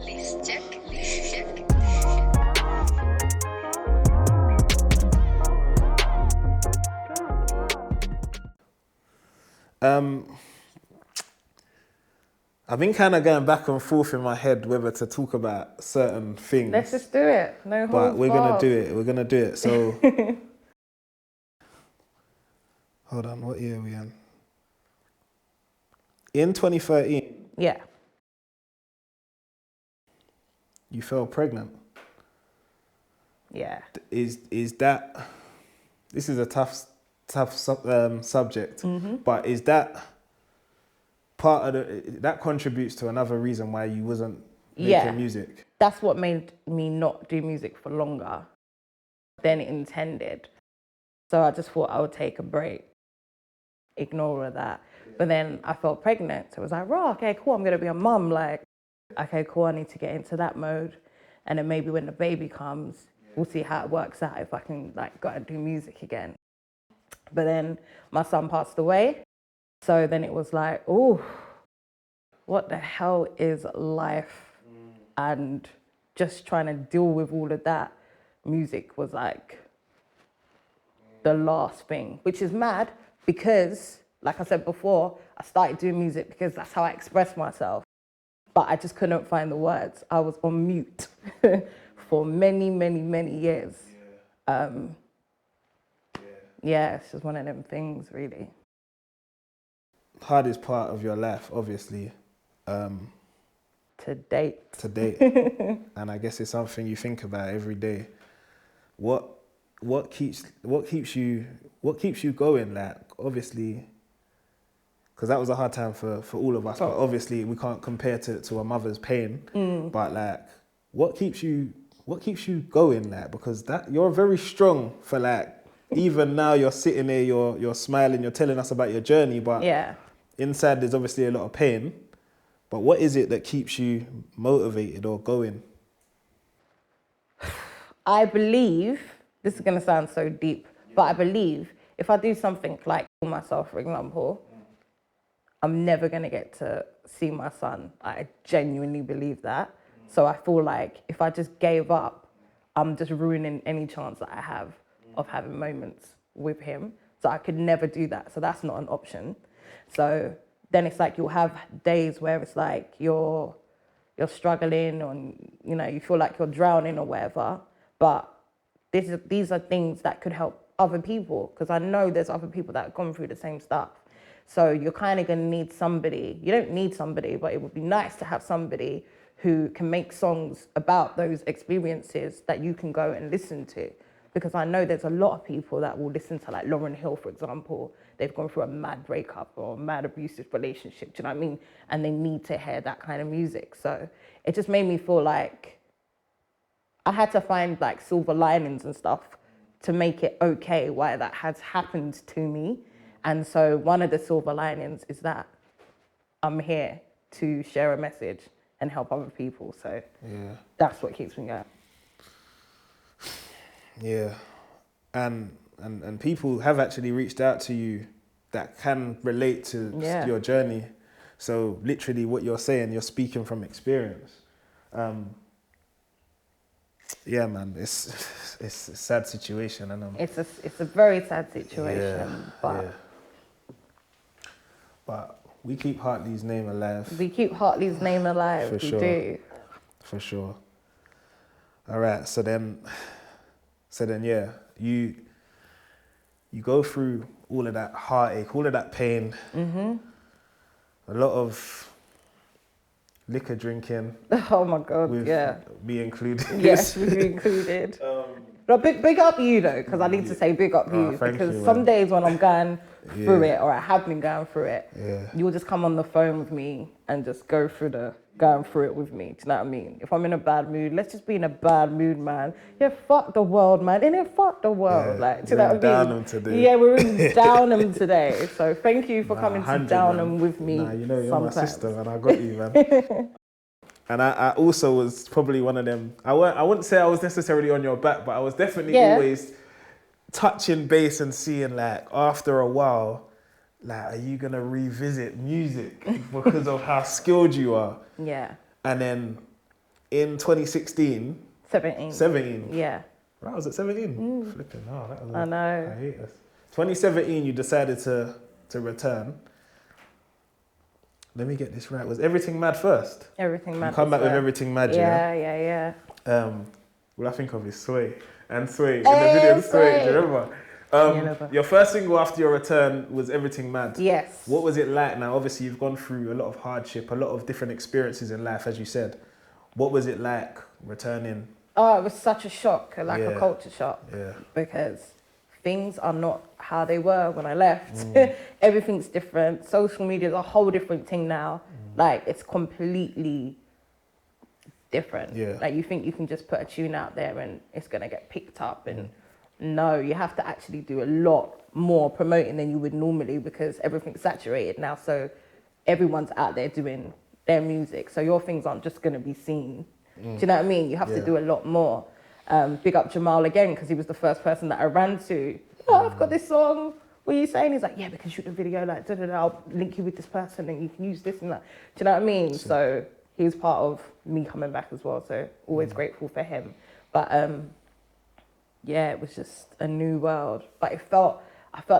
List check, list check. I've been kind of going back and forth in my head whether to talk about certain things. Let's just do it. No but holds we're gonna barred. do it. We're gonna do it. So, hold on. What year are we in? In 2013, Yeah. you fell pregnant. Yeah. Is that? This is a tough subject. Mm-hmm. But is that part of that contributes to another reason why you wasn't making music? That's what made me not do music for longer than intended. So I just thought I would take a break, ignore all of that. But then I felt pregnant. So it was like, right, okay, cool, I'm going to be a mum. Like, okay, cool, I need to get into that mode. And then maybe when the baby comes, we'll see how it works out if I can like go and do music again. But then my son passed away. So then it was like, oh, what the hell is life? And just trying to deal with all of that, music was like the last thing, which is mad because, like I said before, I started doing music because that's how I express myself. But I just couldn't find the words. I was on mute for many, many, many years. Yeah, it's just one of them things, really. Hardest part of your life, obviously, To date. to date, and I guess it's something you think about every day. What keeps you going? Like, obviously, because that was a hard time for all of us. But obviously, we can't compare to a mother's pain. But like, what keeps you going? Like, because that you're very strong for like. Even now, you're sitting there, you're smiling, you're telling us about your journey. But Yeah. inside, there's obviously a lot of pain. But what is it that keeps you motivated or going? I believe, this is going to sound so deep, but I believe if I do something like kill myself, for example, I'm never going to get to see my son. I genuinely believe that. So I feel like if I just gave up, I'm just ruining any chance that I have of having moments with him. So I could never do that. So that's not an option. So then it's like you'll have days where it's like you're struggling and you feel like you're drowning or whatever. But these are things that could help other people because I know there's other people that have gone through the same stuff. So you're kind of going to need somebody. You don't need somebody, but it would be nice to have somebody who can make songs about those experiences that you can go and listen to. Because I know there's a lot of people that will listen to like Lauryn Hill, for example. They've gone through a mad breakup or a mad abusive relationship, do you know what I mean? And they need to hear that kind of music. So it just made me feel like I had to find like silver linings and stuff to make it okay why that has happened to me. And so one of the silver linings is that I'm here to share a message and help other people. So that's what keeps me going. Yeah, and people have actually reached out to you that can relate to your journey. So literally, what you're saying, you're speaking from experience. Yeah, man, it's a sad situation, and it's a very sad situation, but we keep Hartley's name alive. We keep Hartley's name alive. For sure. We do. For sure. All right, so then yeah, you go through all of that heartache, all of that pain, a lot of liquor drinking. Oh my God, with me included. Yes, with you included. But big up you though, because I need to say big up you, because some days when I'm going through it, or I have been going through it, you'll just come on the phone with me and just going through it with me. Do you know what I mean? If I'm in a bad mood, let's just be in a bad mood, man. Yeah, fuck the world, man. And then fuck the world. Like, do you know what I mean? Downham today. Yeah, we're in Downham today. So thank you for coming to Downham with me. Nah, you're sometimes. my sister, and I got you, man. And I also was probably one of them. I wouldn't say I was necessarily on your back, but I was definitely always touching base and seeing like after a while, like, are you gonna revisit music because of how skilled you are? Yeah. And then in 2016, 17. 17. Yeah. Right, was it 17? Flipping, oh, that was I know. hiatus. 2017, you decided to return. Let me get this right. Was Everything Mad first? Everything Mad. You come back with was Everything Mad, yeah. What I think of is Sway. And Sway, in Hey, the video, Sway, Sway. do you remember? Your first single after your return was Everything Mad. Yes. What was it like now? Obviously, you've gone through a lot of hardship, a lot of different experiences in life, as you said. What was it like returning? Oh, it was such a shock, like Yeah. a culture shock. Yeah. Because things are not how they were when I left. Everything's different. Social media is a whole different thing now. Like, it's completely different. Yeah. Like, you think you can just put a tune out there and it's going to get picked up. And no, you have to actually do a lot more promoting than you would normally because everything's saturated now. So everyone's out there doing their music. So your things aren't just going to be seen. Do you know what I mean? You have to do a lot more. Big up Jamal again, because he was the first person that I ran to. Oh, I've got this song. What are you saying? He's like, yeah, we can shoot the video, like, I'll link you with this person and you can use this and that. Do you know what I mean? So he's part of me coming back as well. So always grateful for him. But yeah, it was just a new world. But I felt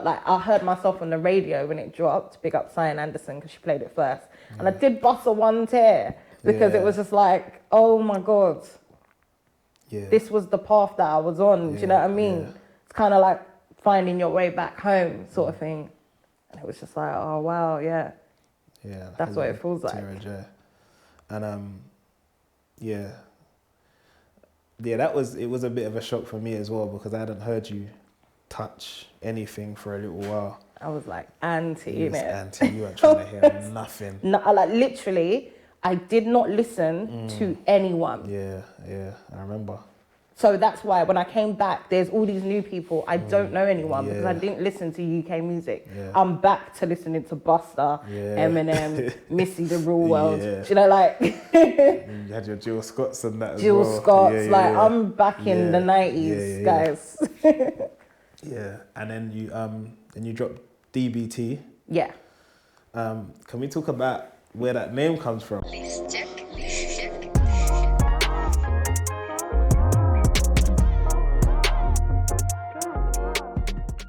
like I heard myself on the radio when it dropped. Big up Cyan Anderson, because she played it first. And I did bust a one tear because it was just like, oh my God. Yeah. This was the path that I was on. Do you know what I mean? Yeah. It's kind of like finding your way back home sort of thing. And it was just like, oh, wow, yeah. Yeah. That's what it feels like. And yeah, it was a bit of a shock for me as well because I hadn't heard you touch anything for a little while. I was like, anti, You was innit? anti, you weren't trying to hear nothing. No, like literally, I did not listen to anyone. Yeah, I remember. So that's why when I came back, there's all these new people. I don't know anyone because I didn't listen to UK music. Yeah. I'm back to listening to Busta, Eminem, Missy the Real World. Yeah. Do you know, like You had your Jill Scotts and that as Jill well. Scott's. I'm back in the 90s, guys. Yeah, and then you dropped DBT. Yeah. Can we talk about where that name comes from? Please check.